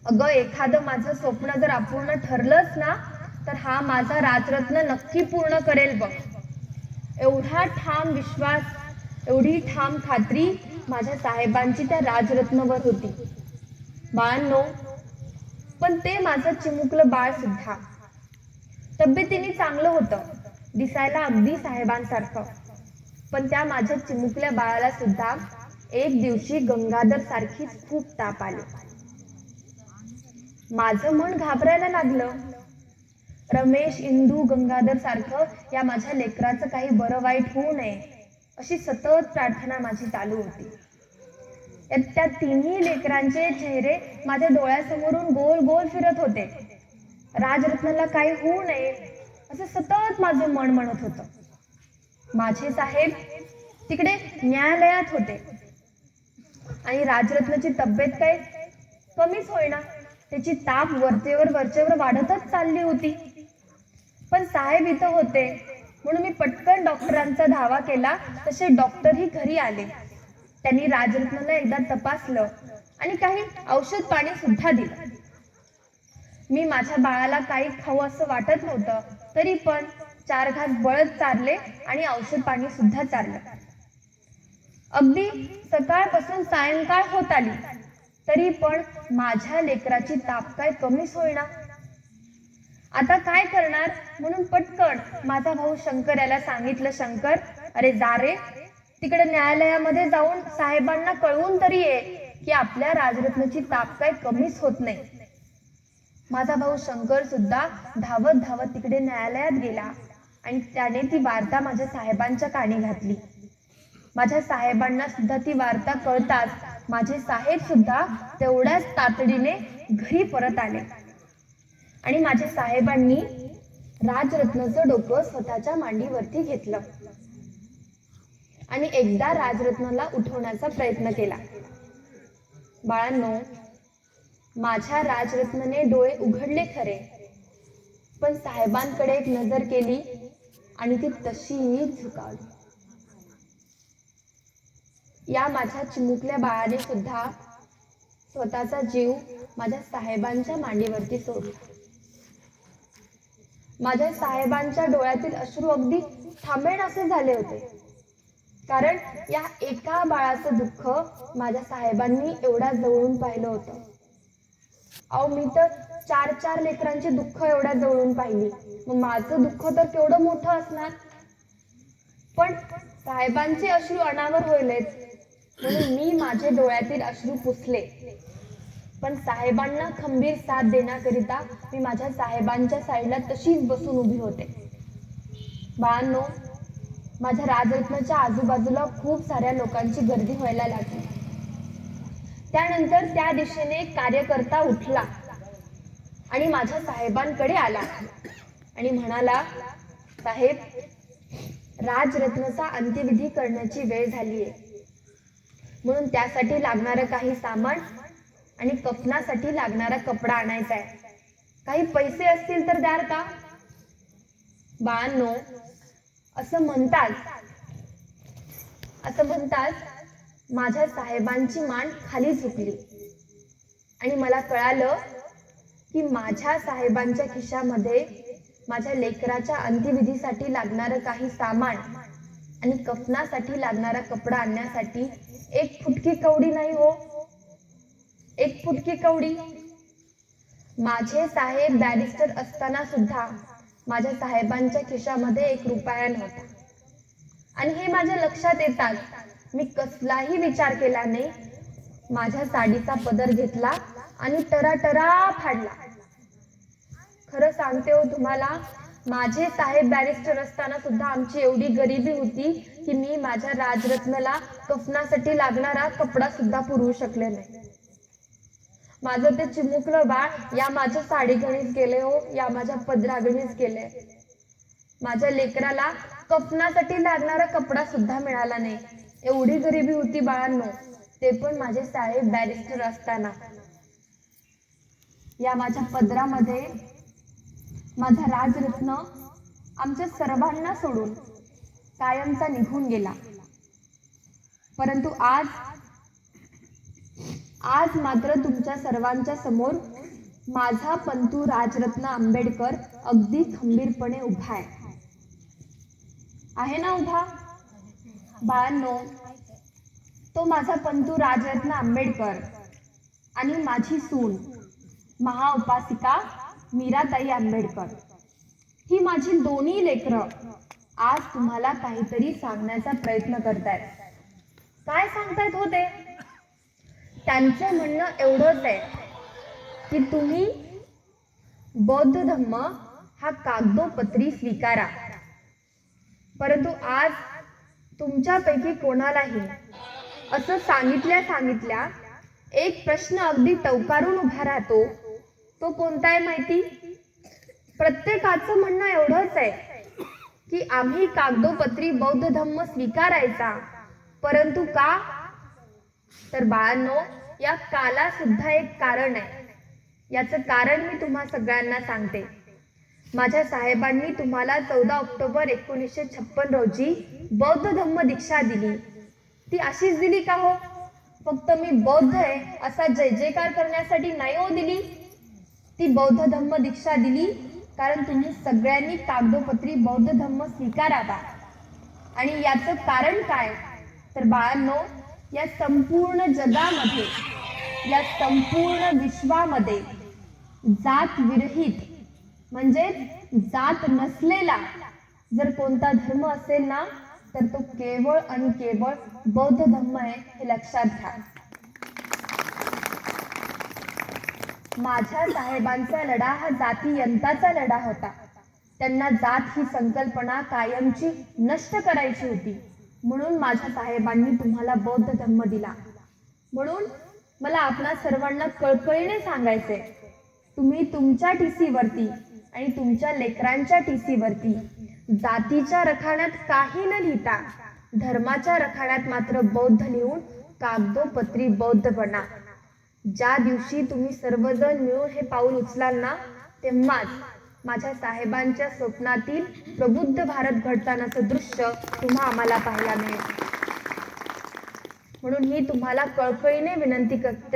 अगं, एखादं माझं स्वप्न जर अपूर्ण ठरलंच ना, तर हा माझा राजरत्न नक्की पूर्ण करेल बघ. एवढा ठाम विश्वास, एवढी ठाम खात्री माझ्या साहेबांची त्या राजरत्नवर होती. बाळांनो, पण ते माझं चिमुकलं बाळ सुद्धा तब्येतीने चांगलं होतं, दिसायला अगदी साहेबांसारखं. पण त्या माझ्या चिमुकल्या बाळाला सुद्धा एक दिवशी गंगाधर सारखीच खूप ताप आली. माझं मन घाबरायला लागलं. रमेश, इंदू, गंगाधर सारखं या माझ्या लेकराचं काही बरं वाईट होऊ नये अशी सतत प्रार्थना माझी चालू होती. त्या तिन्ही लेकरांचे चेहरे माझ्या डोळ्यासमोरून गोल गोल फिरत होते. राजरत्नाला काही होऊ नये असं सतत माझं मन म्हणत होतं. माझे साहेब तिकडे न्यायालयात होते आणि राजरत्नाची तब्येत काही कमीच होईना. त्याची ताप वरचेवर वाढतच चालली होती. पण साहेब इथं होते म्हणून मी पटकन डॉक्टरांचा धावा केला. तसे डॉक्टरही घरी आले. त्यांनी राजरत्नाला एकदा तपासलं आणि काही औषध पाणी सुद्धा दिलं. मी माझ्या बाळाला काही खाऊ असं वाटत नव्हतं, तरी पण 4 घास बळच चारले आणि औषध पाणी सुद्धा चारलं. अगदी सकाळपासून सायंकाळ होत आली, तरी पण माझ्या लेकराची ताप काय कमीच होईना. आता काय करणार म्हणून पटकन माझा भाऊ शंकर याला सांगितलं, शंकर, अरे जा रे, तिकडे न्यायालयामध्ये जाऊन साहेबांना कळवून तरी ये की आपल्या राजरत्नाची ताप काय कमीच होत नाही. माझा भाऊ शंकर सुद्धा धावत धावत तिकडे न्यायालयात गेला आणि त्याने ती वार्ता माझ्या साहेबांच्या कानी घातली. माझ्या साहेबांना सुद्धा ती वार्ता कळताच माझे साहेब सुद्धा तेवढ्याच तातडीने घरी परत आले आणि माझ्या साहेबांनी राजरत्नाचं डोकं स्वतःच्या मांडीवरती घेतलं आणि एकदा राजरत्नाला उठवण्याचा प्रयत्न केला. बाळांनो, माझ्या राजरत्नाने डोळे उघडले खरे, पण साहेबांकडे एक नजर केली आणि ती तशीच झुकावली. या माझ्या चिमुकल्या बाळाने सुद्धा स्वतःचा जीव माझ्या साहेबांच्या मांडीवरती सोडला. माझ्या साहेबांच्या डोळ्यातील अश्रू अगदी थांबेन असे झाले होते, कारण या एका बाळाचं दुःख माझ्या साहेबांनी एवढ्या जवळून पाहिलं होतं. अहो, मी तर 4 लेकरांची दुःख एवढ्या जवळून पाहिली, मग माझं दुःख तर केवढं मोठं असणार. पण साहेबांचे अश्रू अनावर होईलेत म्हणून मी माझे डोळ्यातील अश्रू पुसले. पण साहेबांना खंबीर साथ देण्याकरिता मी माझ्या साहेबांच्या साईडला तशीच बसून उभी होते. बाळांनो, माझ्या राजरत्नाच्या आजूबाजूला खूप साऱ्या लोकांची गर्दी व्हायला लागली. त्यानंतर त्या दिशेने एक कार्यकर्ता उठला आणि माझ्या साहेबांकडे आला आणि म्हणाला, साहेब, राजरत्नाचा अंत्यविधी करण्याची वेळ झालीये, म्हणून त्यासाठी लागणारं काही सामान आणि कफनासाठी लागणारा कपडा आणायचा आहे. काही पैसे असतील तर द्याल का? बाळांनो, असं म्हणताच माझ्या साहेबांची मान खाली झुकली आणि मला कळालं की माझ्या साहेबांच्या खिशामध्ये माझ्या लेकराच्या अंत्यविधीसाठी लागणारं काही सामान आणि कफनासाठी लागणारा कपडा आणण्यासाठी एक फुटकी कवडी नाही हो, एक फुटकी कवडी. माझे साहेब बॅरिस्टर असताना सुद्धा माझ्या साहेबांच्या खिशामध्ये 1 रुपया नव्हता. आणि हे माझ्या लक्षात येताच मी कसलाही विचार केला नाही, माझ्या साडीचा पदर घेतला आणि टराटरा फाडला. खरं सांगते हो तुम्हाला, माझे साहेब बॅरिस्टर असताना सुद्धा आमची एवढी गरिबी होती की मी माझ्या राजरत्नाला कफनासाठी लागणारा कपडा सुद्धा पुरवू शकले नाही. माझं ते चिमुकलं बाळ या माझ्या साडीगणीच गेले हो, या माझ्या पदरागणीच गेले. माझ्या लेकराला कफनासाठी लागणारा कपडा सुद्धा मिळाला नाही. एवढी गरिबी होती बाळांनो, ते पण माझे साहेब बॅरिस्टर असताना. या माझ्या पदरामध्ये माझा राजरत्न आमच्या सर्वांना सोडून कायमचा निघून गेला. परंतु आज मात्र तुमच्या सर्वांच्या समोर माझा पंतू राजरत्न आंबेडकर अगदी खंबीरपणे उभा आहे ना उभा? बाळांनो, तो माझा पंतू राजरत्न आंबेडकर आणि माझी सून महाउपासिका मीराताई आंबेडकर, ही माझी दोन्ही लेकरं आज तुम्हाला काहीतरी सांगण्याचा प्रयत्न करतायत. काय सांगतायत हो ते? त्यांचं म्हणणं एवढंच आहे की तुम्ही बौद्ध धम्म हा कागदोपत्री स्वीकारा. परंतु आज तुमच्यापैकी कोणालाही असं सांगितल्या एक प्रश्न अगदी टवकारून उभा राहतो. तो कोणता आहे माहिती? प्रत्येकाचं म्हणणं एवढंच आहे की आम्ही कागदोपत्री बौद्ध धम्म स्वीकारायचा. परंतु का? तर बाळांनो, या काला सुद्धा एक कारण आहे. याचं कारण मी तुम्हा सगळ्यांना सांगते. माझ्या साहेबांनी तुम्हाला 14 ऑक्टोबर 1956 रोजी बौद्ध धम्म दीक्षा दिली. ती अशीच दिली का हो? फक्त मी बौद्ध आहे असा जय जयकार करण्यासाठी नाही हो दिली. ती बौद्ध धम्म दीक्षा दिली कारण तुम्ही सगळ्यांनी कागदोपत्री बौद्ध धम्म स्वीकारावा. आणि याचं कारण काय? तर बाळांनो, या संपूर्ण जगामध्ये, या संपूर्ण विश्वामध्ये जात विरहित म्हणजे जात नसलेला जर कोणता धर्म असेल ना, तर तो केवळ आणि केवळ बौद्ध धर्म आहे, हे लक्षात घ्या. माझ्या साहेबांचा लढा हा जातीयंताचा लढा होता. त्यांना जात ही संकल्पना कायमची नष्ट करायची होती. म्हणून माझ्या साहेबांनी तुम्हाला बौद्ध धर्म दिला. म्हणून मला आपणा सर्वांना कळकळीने सांगायचंय, तुम्ही तुमच्या टीसी वरती आणि तुमच्या लेकरांच्या टीसी वरती जातीच्या रखाण्यात काही न लिहिता धर्माच्या रखाण्यात मात्र बौद्ध लिहून कागदोपत्री बौद्ध बना. ज्या दिवशी तुम्ही सर्वजण मिळून हे पाऊल उचलाल ना, तेव्हाच माझ्या साहेबांच्या स्वप्नातील प्रबुद्ध भारत घडतानाचं दृश्य तुम्हा आम्हाला पाहायला मिळेल. म्हणून ही तुम्हाला कळकळीने विनंती करते